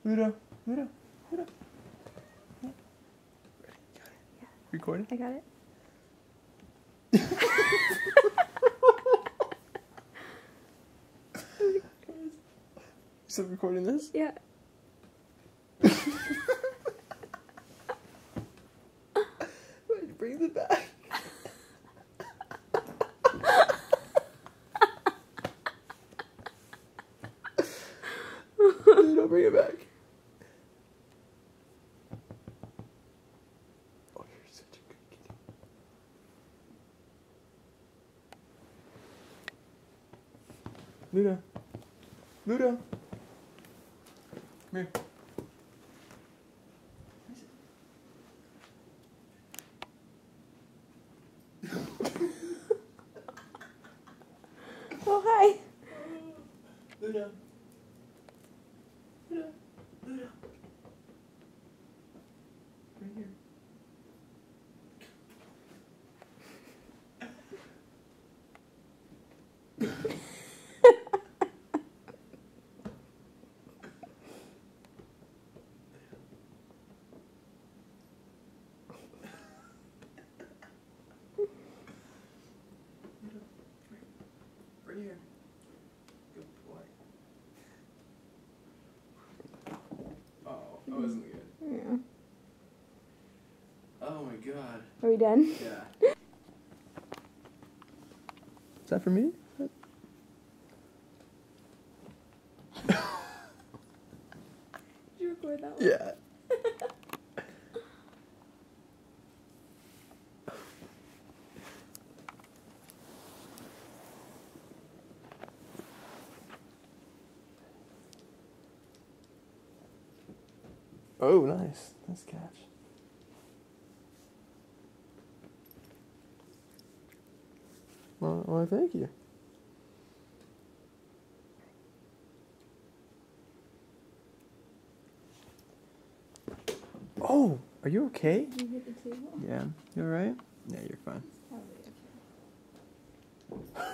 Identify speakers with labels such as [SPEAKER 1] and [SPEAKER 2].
[SPEAKER 1] Ludo. Ludo. Ludo. Yeah. Ready? Got it?
[SPEAKER 2] Yeah.
[SPEAKER 1] Recording?
[SPEAKER 2] I got it.
[SPEAKER 1] You still recording this?
[SPEAKER 2] Yeah.
[SPEAKER 1] Wait, bring it back. Ludo, bring it back. Oh, you're such a good kitty. Ludo. Ludo. Come here.
[SPEAKER 2] Oh, hi.
[SPEAKER 1] Ludo. Ludo. Ludo. Right here. Right here. Good boy. Oh, that wasn't good.
[SPEAKER 2] Yeah.
[SPEAKER 1] Oh my god.
[SPEAKER 2] Are we done?
[SPEAKER 1] Yeah. Is that for me?
[SPEAKER 2] Did you record that one?
[SPEAKER 1] Yeah. Oh, nice. Nice catch. Well, thank you. Oh, are you okay?
[SPEAKER 2] Did you hit the table?
[SPEAKER 1] Yeah. You alright? Yeah, you're fine.
[SPEAKER 2] Probably okay.